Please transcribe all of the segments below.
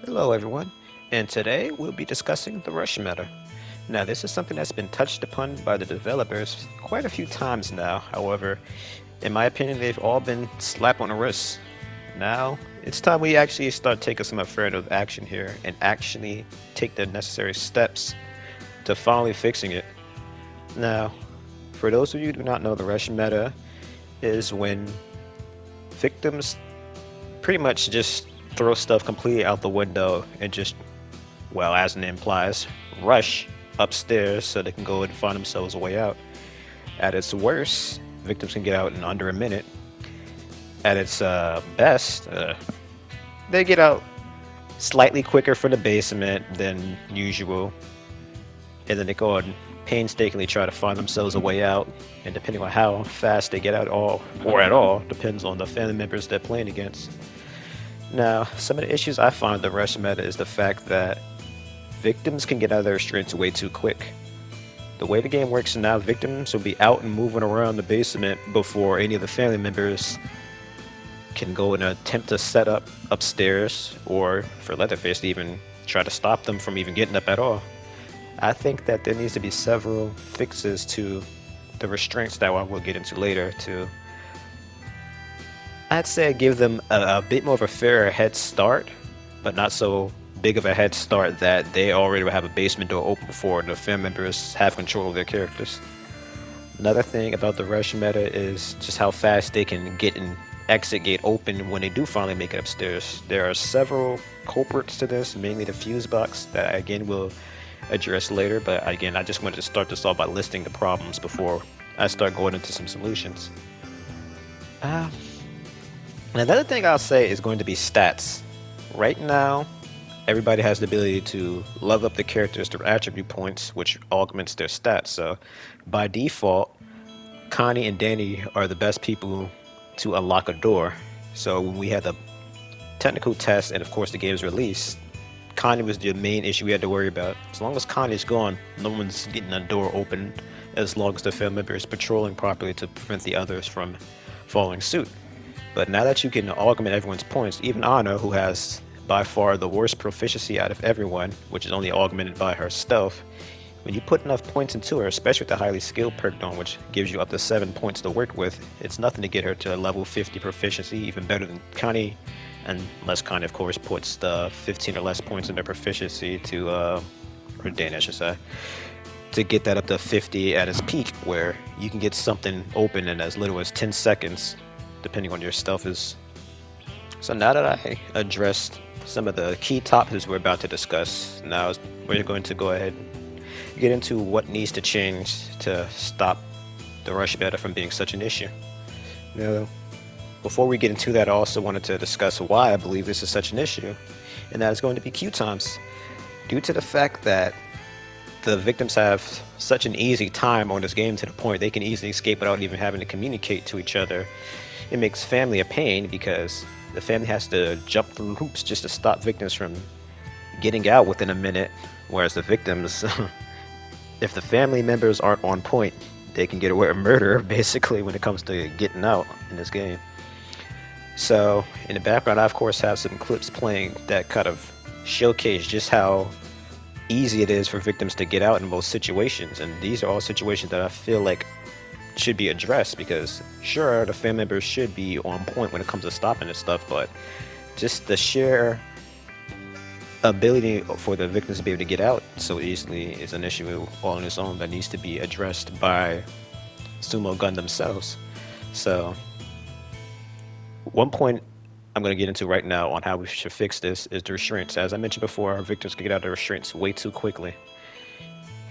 Hello, everyone, and today we'll be discussing the rush meta. Now, this is something that's been touched upon by the developers quite a few times now. However, in my opinion, they've all been slapped on the wrist. Now, it's time we actually start taking some affirmative action here and actually take the necessary steps to finally fixing it. Now, for those of you who do not know, the rush meta is when victims pretty much just throw stuff completely out the window and just, well, as the name implies, rush upstairs so they can go and find themselves a way out. At its worst, victims can get out in under a minute. At its best, they get out slightly quicker from the basement than usual, and then they go and painstakingly try to find themselves a way out. And depending on how fast they get out, all or at all, depends on the family members they're playing against. Now, some of the issues I find with the rush meta is the fact that victims can get out of their restraints way too quick. The way the game works now, victims will be out and moving around the basement before any of the family members can go and attempt to set up upstairs, or for Leatherface to even try to stop them from even getting up at all. I think that there needs to be several fixes to the restraints that I will get into later to, I'd say, give them a bit more of a fairer head start, but not so big of a head start that they already will have a basement door open before the family members have control of their characters. Another thing about the rush meta is just how fast they can get an exit gate open when they do finally make it upstairs. There are several culprits to this, mainly the fuse box that again will address later, but again I just wanted to start this off by listing the problems before I start going into some solutions. Uh, and another thing I'll say is going to be stats. Right now, everybody has the ability to level up the characters through attribute points, which augments their stats. So by default, Connie and Danny are the best people to unlock a door. So when we had the technical test and of course the game's release, Connie was the main issue we had to worry about. As long as Connie's gone, no one's getting a door open as long as the family member is patrolling properly to prevent the others from following suit. But now that you can augment everyone's points, even Anna, who has by far the worst proficiency out of everyone, which is only augmented by her stealth, when you put enough points into her, especially with the highly skilled perk on, which gives you up to 7 points to work with, it's nothing to get her to a level 50 proficiency, even better than Connie, unless Connie, of course, puts the 15 or less points in their proficiency to, or Dane, I should say, to get that up to 50 at its peak, where you can get something open in as little as 10 seconds, depending on your stealth is. So now that I addressed some of the key topics we're about to discuss, now we're going to go ahead and get into what needs to change to stop the rush meta from being such an issue. Now, before we get into that, I also wanted to discuss why I believe this is such an issue, and that is going to be queue times. Due to the fact that the victims have such an easy time on this game to the point they can easily escape without even having to communicate to each other, it makes family a pain because the family has to jump through hoops just to stop victims from getting out within a minute, whereas the victims, if the family members aren't on point, they can get away with murder, basically, when it comes to getting out in this game. So, in the background, I, of course, have some clips playing that kind of showcase just how easy it is for victims to get out in most situations. And these are all situations that I feel like should be addressed because, sure, the family members should be on point when it comes to stopping this stuff, but just the sheer ability for the victims to be able to get out so easily is an issue all on its own that needs to be addressed by Sumo Gun themselves. So, one point I'm going to get into right now on how we should fix this is the restraints. As I mentioned before, our victims can get out of the restraints way too quickly.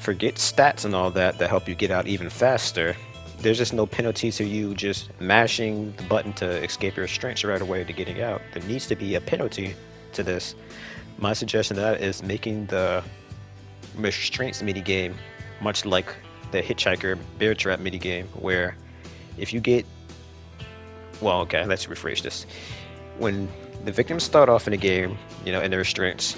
Forget stats and all that help you get out even faster. There's just no penalty to you just mashing the button to escape your restraints right away to getting out. There needs to be a penalty to this. My suggestion to that is making the restraints minigame much like the hitchhiker bear trap minigame, where if you get, well, okay, let's rephrase this. When the victims start off in the game, in the restraints,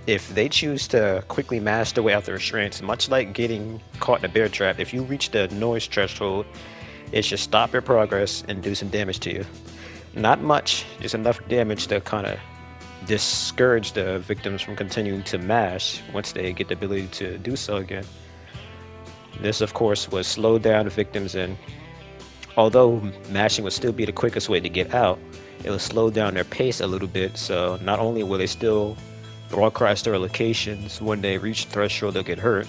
if they choose to quickly mash their way out the restraints, much like getting caught in a bear trap, if you reach the noise threshold, it should stop your progress and do some damage to you. Not much, just enough damage to kind of discourage the victims from continuing to mash once they get the ability to do so again. This, of course, would slow down the victims, and although mashing would still be the quickest way to get out, it will slow down their pace a little bit. So not only will they still broadcast their locations when they reach threshold, they'll get hurt.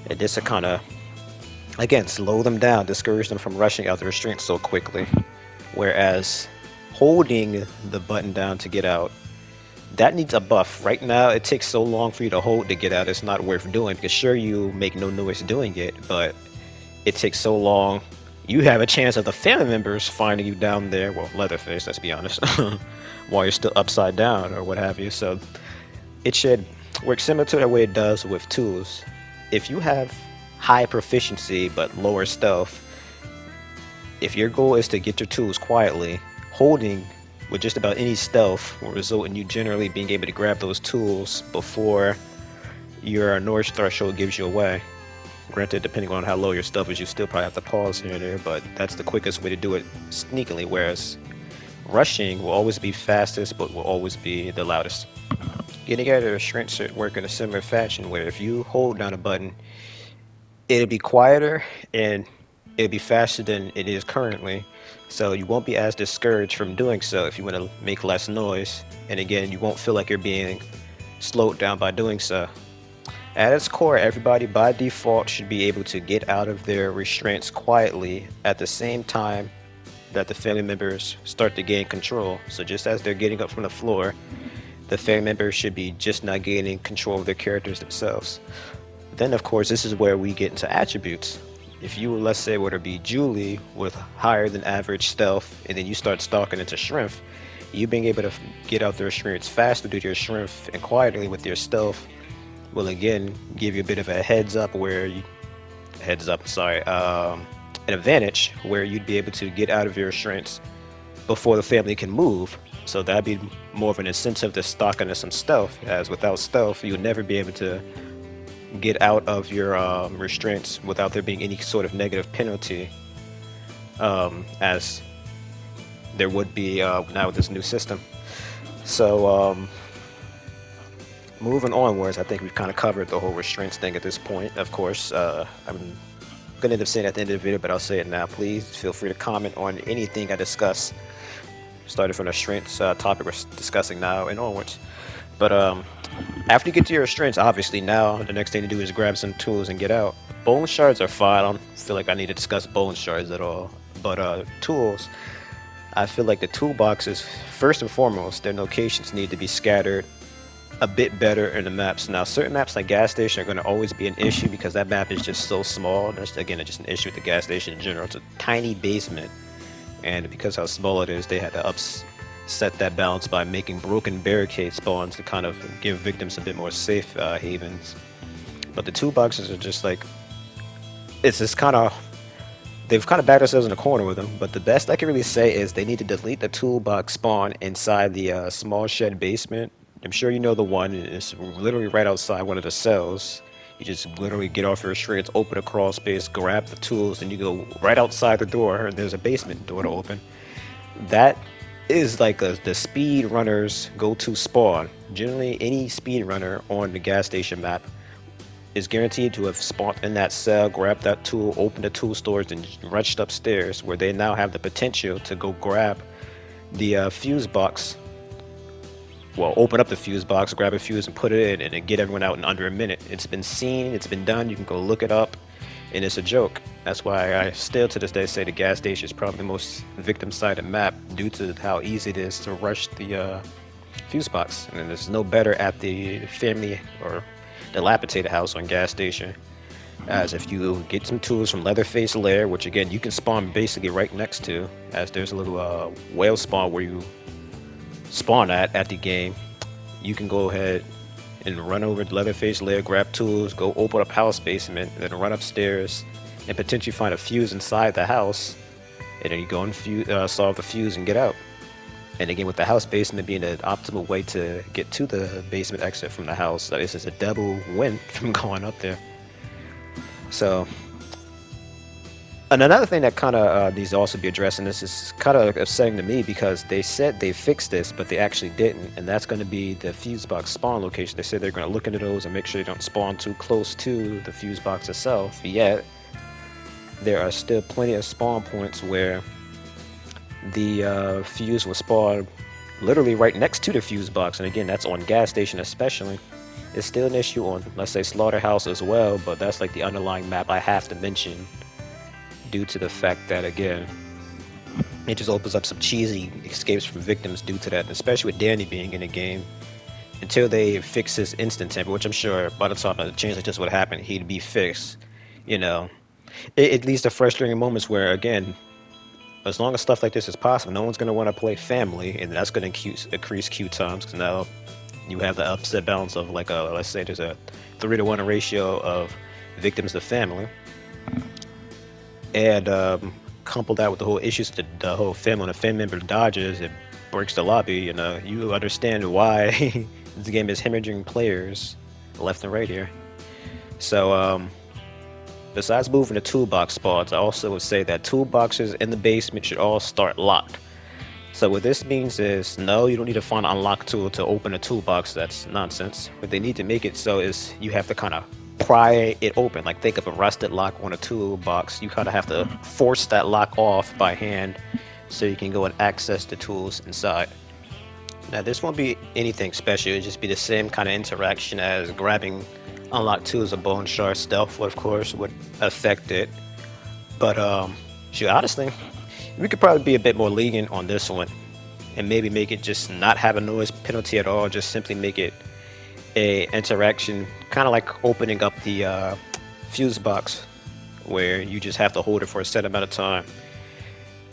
And this will kind of, again, slow them down, discourage them from rushing out the restraint so quickly. Whereas holding the button down to get out, that needs a buff. Right now, it takes so long for you to hold to get out, it's not worth doing. Because sure, you make no noise doing it, but it takes so long. You have a chance of the family members finding you down there, well, Leatherface, let's be honest, while you're still upside down or what have you. So it should work similar to the way it does with tools. If you have high proficiency but lower stealth, if your goal is to get your tools quietly, holding with just about any stealth will result in you generally being able to grab those tools before your noise threshold gives you away. Granted, depending on how low your stealth is, you still probably have to pause here and there, but that's the quickest way to do it sneakily, whereas rushing will always be fastest but will always be the loudest. Getting out of the restraint should work in a similar fashion where if you hold down a button, it'll be quieter and it'll be faster than it is currently. So you won't be as discouraged from doing so if you want to make less noise. And again, you won't feel like you're being slowed down by doing so. At its core, everybody by default should be able to get out of their restraints quietly at the same time that the family members start to gain control. So just as they're getting up from the floor, the family members should be just not gaining control of their characters themselves. Then, of course, this is where we get into attributes. If you, let's say, were to be Julie with higher than average stealth, and then you start stalking into strength, you being able to get out their strengths faster due to your strength and quietly with your stealth will again give you a bit of a an advantage where you'd be able to get out of your restraints before the family can move. So that'd be more of an incentive to stock into some stealth, as without stealth, you'll never be able to get out of your restraints without there being any sort of negative penalty, as there would be now with this new system. So moving onwards, I think we've kind of covered the whole restraints thing at this point. Of course, I'm gonna end up saying it at the end of the video, but I'll say it now. Please feel free to comment on anything I discuss, starting from the restraints topic we're discussing now and onwards. But after you get to your restraints, obviously now the next thing to do is grab some tools and get out. Bone shards are fine. I don't feel like I need to discuss bone shards at all. But tools, I feel like the toolboxes, first and foremost, their locations need to be scattered a bit better in the maps. Now, certain maps like gas station are going to always be an issue because that map is just so small. There's, again, just an issue with the gas station in general. It's a tiny basement, and because how small it is, they had to upset that balance by making broken barricade spawns to kind of give victims a bit more safe havens. But the toolboxes are just like, it's just kind of, they've kind of backed themselves in a corner with them. But the best I can really say is they need to delete the toolbox spawn inside the small shed basement. I'm sure you know the one. It's literally right outside one of the cells. You just literally get off your restraints, open a crawl space, grab the tools, and you go right outside the door, and there's a basement door to open. That is like the speed runner's go-to spawn. Generally, any speed runner on the gas station map is guaranteed to have spawned in that cell, grabbed that tool, opened the tool storage, and rushed upstairs, where they now have the potential to go grab the fuse box. Well, open up the fuse box, grab a fuse and put it in, and then get everyone out in under a minute. It's been seen, it's been done, you can go look it up, and it's a joke. That's why I still to this day say the gas station is probably the most victim-sided map due to how easy it is to rush the fuse box. And there's no better at the family or dilapidated house on gas station, as if you get some tools from Leatherface Lair, which again you can spawn basically right next to, as there's a little whale spawn where you spawn at the game. You can go ahead and run over to Leatherface Lair, grab tools, go open up house basement, and then run upstairs and potentially find a fuse inside the house, and then you go and solve the fuse and get out. And again, with the house basement being an optimal way to get to the basement exit from the house, this is a double win from going up there. So And another thing that kind of needs to also be addressed, and this is kind of upsetting to me because they said they fixed this, but they actually didn't, and that's going to be the fuse box spawn location. They said they're going to look into those and make sure they don't spawn too close to the fuse box itself. Yet, there are still plenty of spawn points where the fuse will spawn literally right next to the fuse box, and again, that's on gas station especially. It's still an issue on, let's say, Slaughterhouse as well, but that's like the underlying map I have to mention due to the fact that, again, it just opens up some cheesy escapes from victims due to that, and especially with Danny being in the game. Until they fix his instant temper, which I'm sure by the time the change like this would happen, he'd be fixed. You know, it leads to frustrating moments where, again, as long as stuff like this is possible, no one's going to want to play family, and that's going to increase queue times, because now you have the upset balance of, like, let's say there's a 3-to-1 ratio of victims to family. And couple that with the whole issues that the whole family and the family member dodges, it breaks the lobby. You know, you understand why this game is hemorrhaging players left and right here. So, besides moving the toolbox spots, I also would say that toolboxes in the basement should all start locked. So what this means is, no, you don't need to find an unlock tool to open a toolbox. That's nonsense. What they need to make it so is you have to kind of pry it open. Like, think of a rusted lock on a toolbox. You kind of have to force that lock off by hand so you can go and access the tools inside. Now, this won't be anything special. It'll just be the same kind of interaction as grabbing unlocked tools. A bone shard stealth, of course, would affect it. But, shoot, honestly, we could probably be a bit more lenient on this one and maybe make it just not have a noise penalty at all. Just simply make it a interaction, kind of like opening up the fuse box, where you just have to hold it for a set amount of time.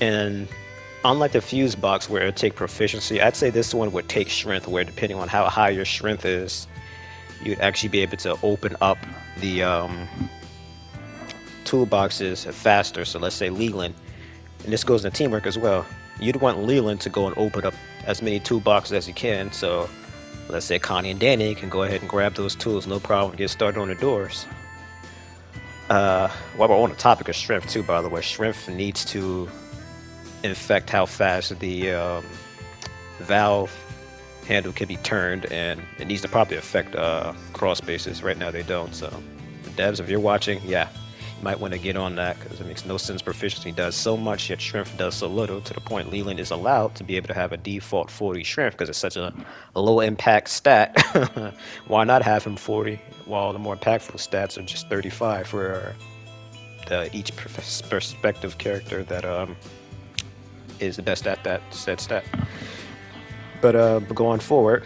And unlike the fuse box where it take proficiency, I'd say this one would take strength, where depending on how high your strength is, you'd actually be able to open up the toolboxes faster. So let's say Leland, and this goes into teamwork as well, you'd want Leland to go and open up as many toolboxes as you can. So let's say Connie and Danny can go ahead and grab those tools, no problem, get started on the doors. While we're on the topic of strength too, by the way, strength needs to affect how fast the valve handle can be turned, and it needs to properly affect cross spaces. Right now they don't, so devs, if you're watching, yeah, you might want to get on that, because it makes no sense. Proficiency does so much, yet strength does so little, to the point Leland is allowed to be able to have a default 40 strength because it's such a low impact stat. Why not have him 40 while the more impactful stats are just 35 for each perspective character that is the best at that said stat. But going forward,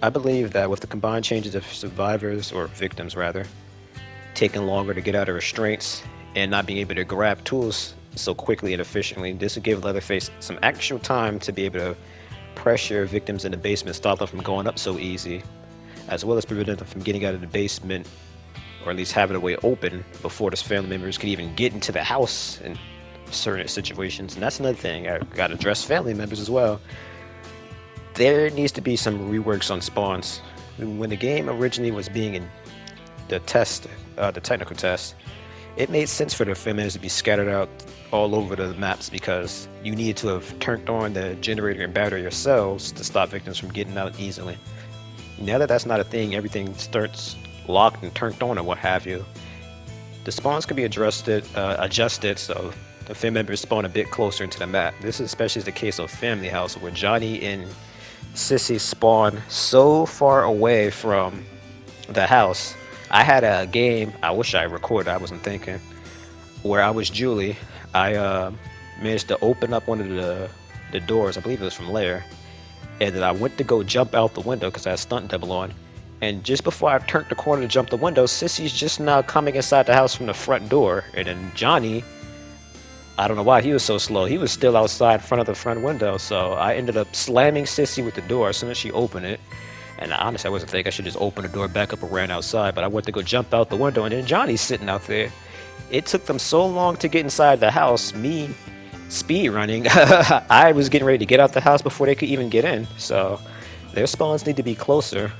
I believe that with the combined changes of survivors, or victims rather, taking longer to get out of restraints and not being able to grab tools so quickly and efficiently, this will give Leatherface some actual time to be able to pressure victims in the basement, stop them from going up so easy, as well as prevent them from getting out of the basement, or at least having a way open before the family members can even get into the house in certain situations. And that's another thing, I gotta address family members as well. There needs to be some reworks on spawns. When the game originally was being in the test, the technical test, it made sense for the family members to be scattered out all over the maps, because you needed to have turned on the generator and battery yourselves to stop victims from getting out easily. Now that that's not a thing, everything starts locked and turned on and what have you. The spawns can be adjusted so the family members spawn a bit closer into the map. This is especially the case of Family House, where Johnny and Sissy spawn so far away from the house. I had a game, I wish I recorded, I wasn't thinking, where I was Julie. I managed to open up one of the doors, I believe it was from Lair, and then I went to go jump out the window because I had stunt double on. And just before I turned the corner to jump the window, Sissy's just now coming inside the house from the front door. And then Johnny, I don't know why he was so slow, he was still outside in front of the front window. So I ended up slamming Sissy with the door as soon as she opened it. And honestly, I wasn't thinking I should just open the door back up and ran outside, but I went to go jump out the window, and then Johnny's sitting out there. It took them so long to get inside the house, me speed running. I was getting ready to get out the house before they could even get in. So their spawns need to be closer.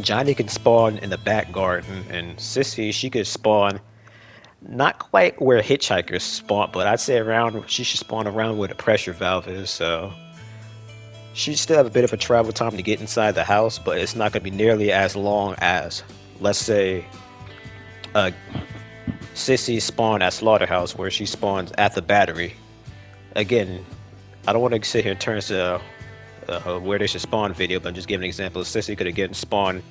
Johnny can spawn in the back garden, and Sissy, she could spawn Not quite where hitchhikers spawn, but I'd say around she should spawn around where the pressure valve is. So she still have a bit of a travel time to get inside the house, but it's not going to be nearly as long as, let's say, uh, Sissy spawned at Slaughterhouse, where she spawns at the battery. Again, I don't want to sit here and turn to where they should spawn video, but I'm just giving an example. Sissy could again spawn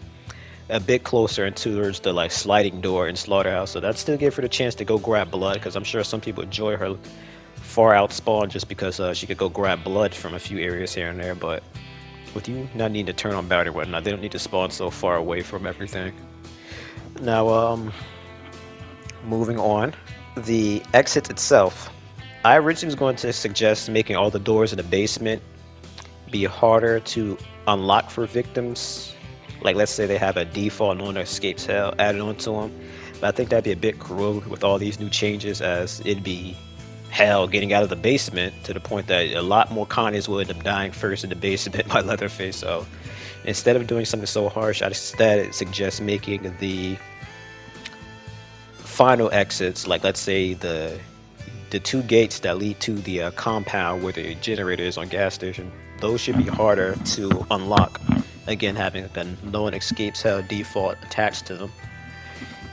a bit closer and towards the like sliding door in Slaughterhouse, so that still give her the chance to go grab blood, because I'm sure some people enjoy her far out spawn just because she could go grab blood from a few areas here and there. But with you not needing to turn on battery or whatnot, they don't need to spawn so far away from everything. Now, moving on, the exit itself. I originally was going to suggest making all the doors in the basement be harder to unlock for victims. Like, let's say they have a default no one escapes hell added onto them. But I think that'd be a bit cruel with all these new changes, as it'd be hell getting out of the basement to the point that a lot more Connies will end up dying first in the basement by Leatherface. So instead of doing something so harsh, I instead suggest making the final exits, like let's say the two gates that lead to the compound where the generator is on gas station, those should be harder to unlock. Again, having the no one escapes hell default attached to them.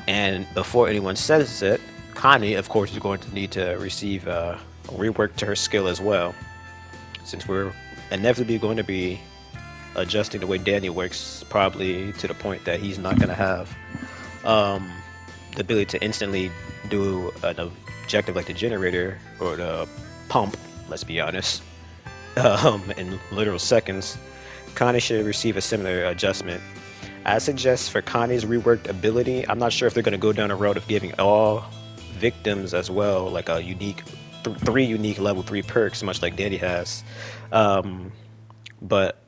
And before anyone says it, Connie, of course, is going to need to receive a rework to her skill as well, since we're inevitably going to be adjusting the way Danny works, probably to the point that he's not going to have the ability to instantly do an objective like the generator or the pump, let's be honest, in literal seconds. Connie should receive a similar adjustment. I suggest for Connie's reworked ability, I'm not sure if they're going to go down the road of giving all victims as well like a unique, three unique level 3 perks, much like Danny has. But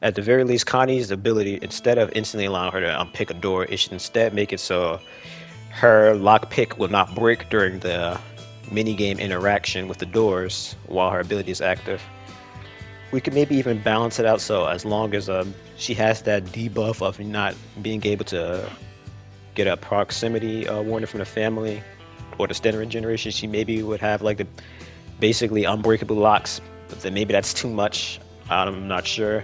at the very least, Connie's ability, instead of instantly allowing her to unpick a door, it should instead make it so her lockpick will not break during the minigame interaction with the doors while her ability is active. We could maybe even balance it out, so as long as she has that debuff of not being able to get a proximity warning from the family or the standard generation, she maybe would have like the basically unbreakable locks. But then maybe that's too much. I'm not sure.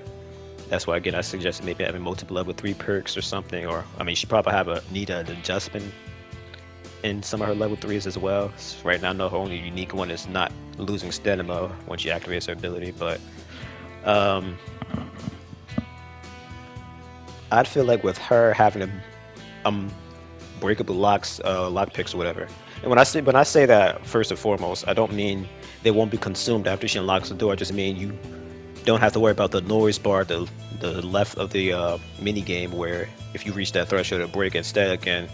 That's why again I suggest maybe having multiple level 3 perks or something. Or I mean, she probably need an adjustment in some of her level 3s as well. So right now, no, her only unique one is not losing stamina when she activates her ability, but I'd feel like with her having a breakable locks, lock picks or whatever. And when I say that, first and foremost, I don't mean they won't be consumed after she unlocks the door. I just mean you don't have to worry about the noise bar, the left of the mini game, where if you reach that threshold, it'll break. Instead, again,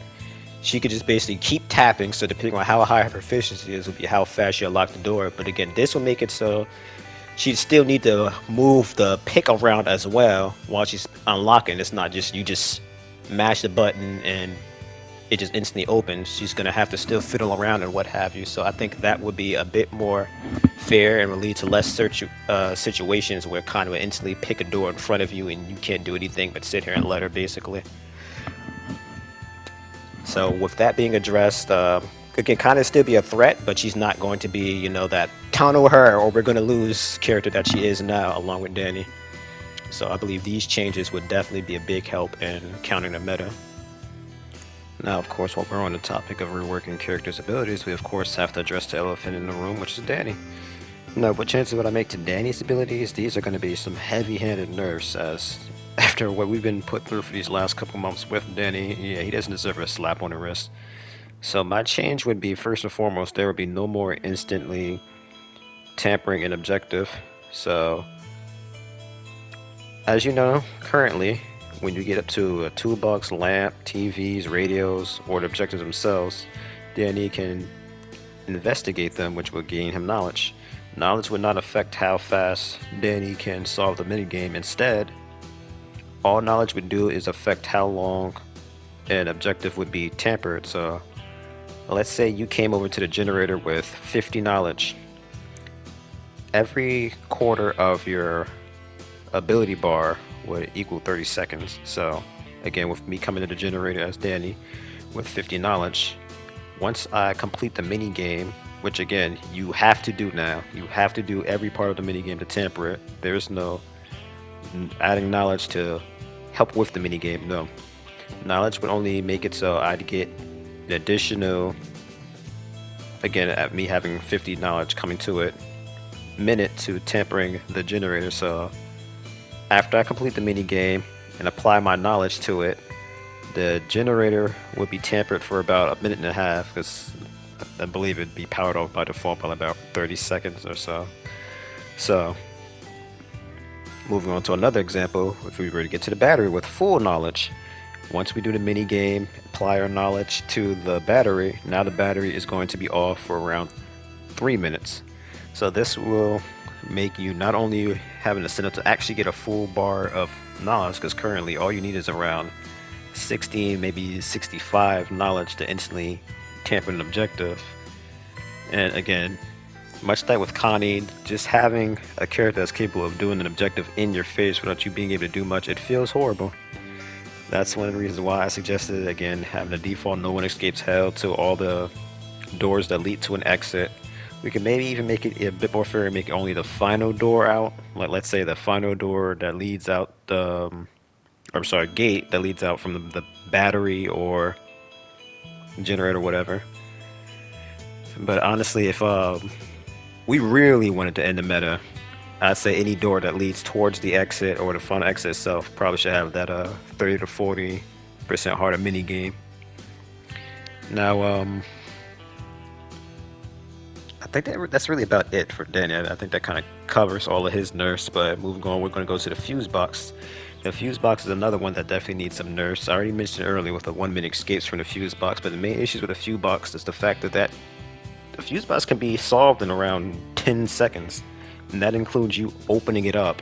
she could just basically keep tapping. So depending on how high her proficiency is, would be how fast she unlock the door. But again, this will make it so she'd still need to move the pick around as well while she's unlocking. It's not just you just mash the button and it just instantly opens. She's gonna have to still fiddle around and what have you. So I think that would be a bit more fair and will lead to less situations where Connie would instantly pick a door in front of you and you can't do anything but sit here and let her, basically. So with that being addressed, again, Connie still be a threat, but she's not going to be, you know, that tunnel her or we're going to lose character that she is now, along with Danny. So I believe these changes would definitely be a big help in countering the meta. Now, of course, while we're on the topic of reworking characters' abilities, we of course have to address the elephant in the room, which is Danny. Now, what changes would I make to Danny's abilities? These are going to be some heavy-handed nerfs, as after what we've been put through for these last couple months with Danny, yeah, he doesn't deserve a slap on the wrist. So my change would be, first and foremost, there would be no more instantly tampering an objective. So, as you know, currently, when you get up to a toolbox, lamp, TVs, radios, or the objectives themselves, Danny can investigate them, which will gain him knowledge. Knowledge would not affect how fast Danny can solve the minigame. Instead, all knowledge would do is affect how long an objective would be tampered. So, let's say you came over to the generator with 50 knowledge. Every quarter of your ability bar would equal 30 seconds. So again, with me coming to the generator as Danny with 50 knowledge, once I complete the mini game, which again you have to do now, you have to do every part of the mini game to tamper it. There's no adding knowledge to help with the mini game. No, knowledge would only make it so I'd get an additional, again, at me having 50 knowledge coming to it, minute to tampering the generator. So after I complete the mini game and apply my knowledge to it, the generator would be tampered for about a minute and a half, because I believe it'd be powered off by default by about 30 seconds or so. So moving on to another example, if we were to get to the battery with full knowledge, once we do the mini game, apply our knowledge to the battery, now the battery is going to be off for around 3 minutes. So this will make you not only have an incentive to actually get a full bar of knowledge, because currently all you need is around 60, maybe 65 knowledge to instantly tamper an objective. And again, much like with Connie, just having a character that's capable of doing an objective in your face without you being able to do much, it feels horrible. That's one of the reasons why I suggested, again, having a default no one escapes hell to all the doors that lead to an exit. We can maybe even make it a bit more fair and make it only the final door out. Like, let's say the final door that leads out the, I'm sorry, gate that leads out from the battery or generator, whatever. But honestly, if we really wanted to end the meta, I'd say any door that leads towards the exit or the final exit itself probably should have that 30 to 40% harder mini game. Now, I think that's really about it for Danny. I think that kind of covers all of his nerfs. But moving on, we're going to go to the fuse box. The fuse box is another one that definitely needs some nerfs. I already mentioned earlier with the 1 minute escapes from the fuse box, but the main issues with the fuse box is the fact that the fuse box can be solved in around 10 seconds. And that includes you opening it up.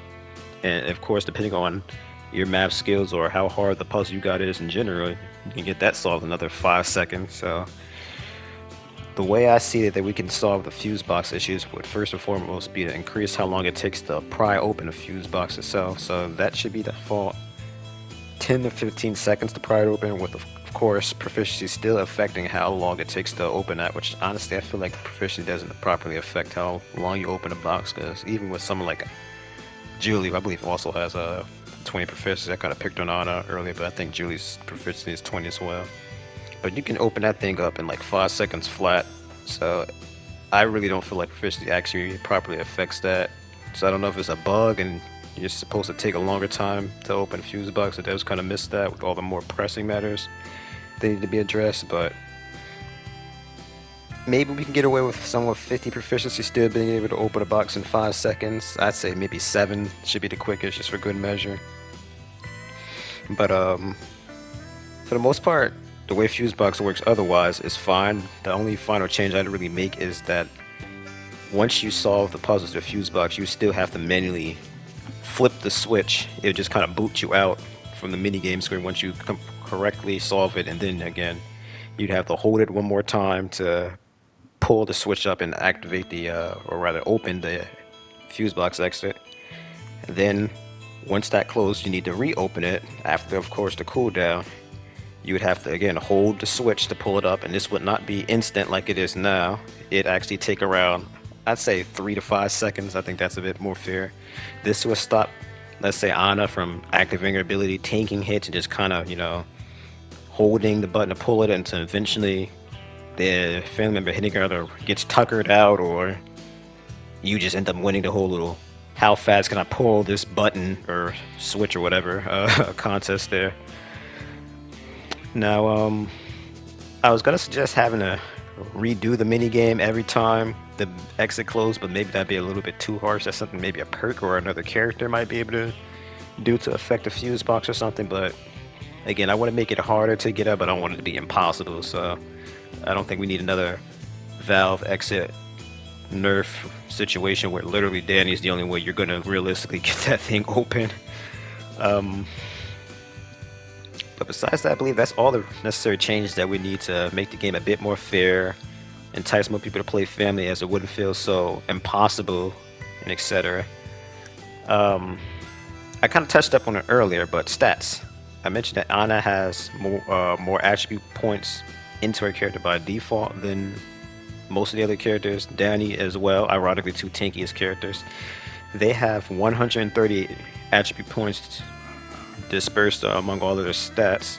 And of course, depending on your math skills or how hard the puzzle you got is in general, you can get that solved in another 5 seconds. So the way I see it that we can solve the fuse box issues would first and foremost be to increase how long it takes to pry open the fuse box itself. So that should be the default 10 to 15 seconds to pry it open, with of course proficiency still affecting how long it takes to open that, which honestly I feel like the proficiency doesn't properly affect how long you open a box, because even with someone like Julie, I believe also has a 20 proficiency. I kind of picked on Anna earlier, but I think Julie's proficiency is 20 as well. But you can open that thing up in like 5 seconds flat, so I really don't feel like proficiency actually properly affects that. So I don't know if it's a bug and you're supposed to take a longer time to open a fuse box. It does kind of miss that with all the more pressing matters that need to be addressed, but maybe we can get away with someone with 50 proficiency still being able to open a box in 5 seconds. I'd say maybe 7 should be the quickest, just for good measure. But for the most part, the way fuse box works otherwise is fine. The only final change I'd really make is that once you solve the puzzles of the fuse box, you still have to manually flip the switch. It just kind of boots you out from the mini game screen once you correctly solve it, and then again you'd have to hold it one more time to pull the switch up and activate the or rather open the fuse box exit. And then once that closed, you need to reopen it after, of course, the cooldown. You would have to again hold the switch to pull it up, and this would not be instant like it is now. It'd actually take around, I'd say, 3 to 5 seconds. I think that's a bit more fair. This would stop, let's say, Anna from activating her ability, tanking hits, and just kind of, you know, holding the button to pull it until eventually the family member hitting her either gets tuckered out, or you just end up winning the whole little how fast can I pull this button or switch or whatever contest there. Now, I was gonna suggest having to redo the mini game every time the exit closed, but maybe that'd be a little bit too harsh. That's something maybe a perk or another character might be able to do to affect the fuse box or something. But again, I want to make it harder to get up. I don't want it to be impossible. So I don't think we need another Valve exit nerf situation where literally Danny's the only way you're gonna realistically get that thing open. But besides that, I believe that's all the necessary changes that we need to make the game a bit more fair, entice more people to play family as it wouldn't feel so impossible, and etc. I kind of touched up on it earlier, but stats. I mentioned that Ana has more attribute points into her character by default than most of the other characters. Danny as well, ironically two tankiest characters. They have 130 attribute points dispersed among all of their stats,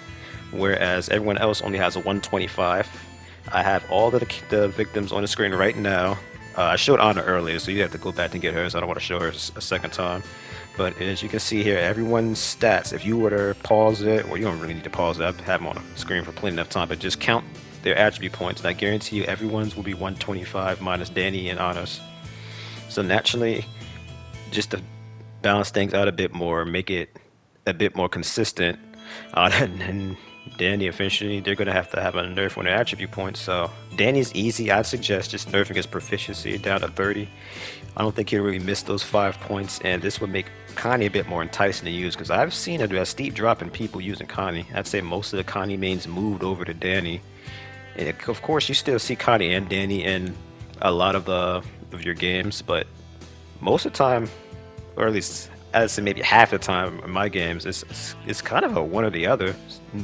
whereas everyone else only has a 125. I have all of the victims on the screen right now. I showed Anna earlier, so you have to go back and get hers. I don't want to show her a second time. But as you can see here, everyone's stats, if you were to pause it, well, you don't really need to pause it. I have them on the screen for plenty of time, but just count their attribute points, and I guarantee you everyone's will be 125 minus Danny and Anna's. So naturally, just to balance things out a bit more, make it a bit more consistent, and Danny eventually they're gonna have a nerf on their attribute points. So Danny's easy. I'd suggest just nerfing his proficiency down to 30. I don't think he'll really miss those 5 points, and this would make Connie a bit more enticing to use because I've seen a steep drop in people using Connie. I'd say most of the Connie mains moved over to Danny, and of course you still see Connie and Danny in a lot of your games, but most of the time, or at least I'd say maybe half the time in my games, it's kind of a one or the other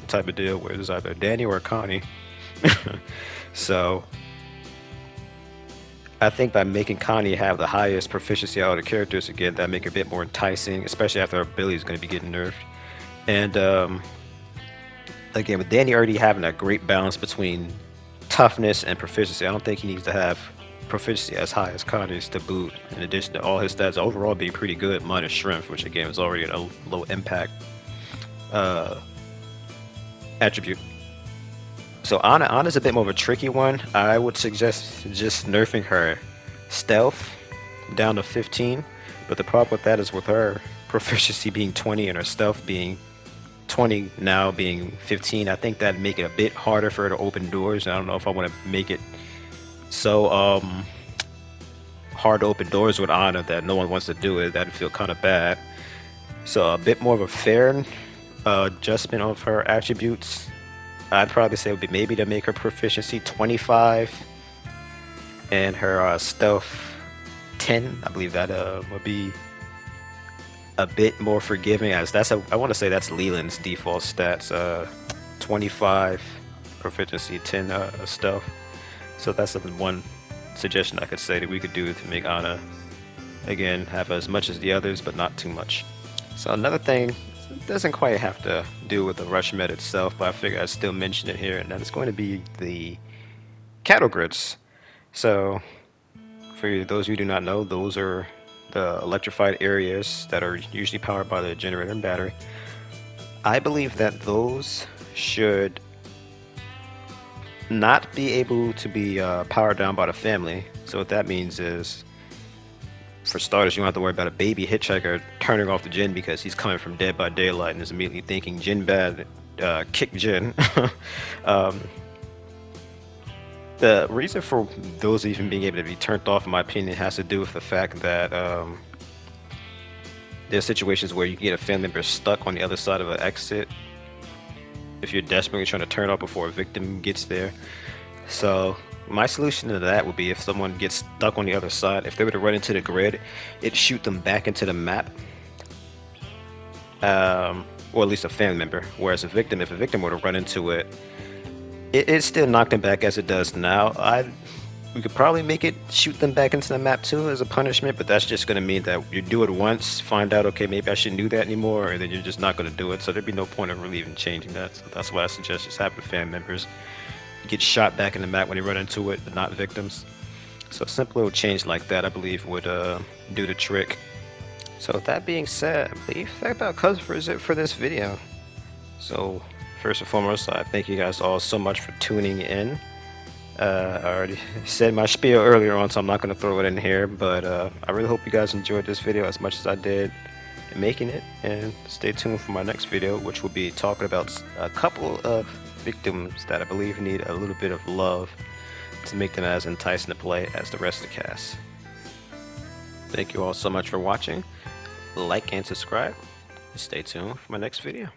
type of deal where it's either Danny or Connie. So I think by making Connie have the highest proficiency out of the characters, again, that make it a bit more enticing, especially after her ability is going to be getting nerfed. And again, with Danny already having a great balance between toughness and proficiency, I don't think he needs to have proficiency as high as Connie's to boot, in addition to all his stats overall being pretty good, minus strength, which again is already a low impact attribute. So Anna's a bit more of a tricky one. I would suggest just nerfing her stealth down to 15, but the problem with that is with her proficiency being 20 and her stealth being 20 now being 15, I think that'd make it a bit harder for her to open doors. I don't know if I want to make it so hard to open doors with Anna that no one wants to do it. That'd feel kind of bad. So a bit more of a fair adjustment of her attributes, I'd probably say would be maybe to make her proficiency 25 and her stealth 10. I believe that would be a bit more forgiving, as I want to say that's Leland's default stats, 25 proficiency, 10 stealth. So that's one suggestion I could say that we could do to make Anna, again, have as much as the others, but not too much. So another thing, it doesn't quite have to do with the rush meta itself, but I figure I'd still mention it here, and that is going to be the cattle grids. So for those of you who do not know, those are the electrified areas that are usually powered by the generator and battery. I believe that those should not be able to be powered down by the family. So what that means is, for starters, you don't have to worry about a baby hitchhiker turning off the gen because he's coming from Dead by Daylight and is immediately thinking Jin bad, kick Jin. The reason for those even being able to be turned off, in my opinion, has to do with the fact that there's situations where you get a family member stuck on the other side of an exit if you're desperately trying to turn off before a victim gets there. So my solution to that would be, if someone gets stuck on the other side, if they were to run into the grid, it'd shoot them back into the map, or at least a family member. Whereas if a victim were to run into it, it still knocked them back as it does now. We could probably make it shoot them back into the map too as a punishment, but that's just going to mean that you do it once, find out, okay, maybe I shouldn't do that anymore, and then you're just not going to do it. So there'd be no point in really even changing that. So that's why I suggest just having family members get shot back in the map when they run into it, but not victims. So a simple little change like that, I believe, would do the trick. So with that being said, I believe that about covers it for this video. So first and foremost, I thank you guys all so much for tuning in. I already said my spiel earlier on, so I'm not going to throw it in here, but I really hope you guys enjoyed this video as much as I did in making it, and stay tuned for my next video, which will be talking about a couple of victims that I believe need a little bit of love to make them as enticing to play as the rest of the cast. Thank you all so much for watching. Like and subscribe. Stay tuned for my next video.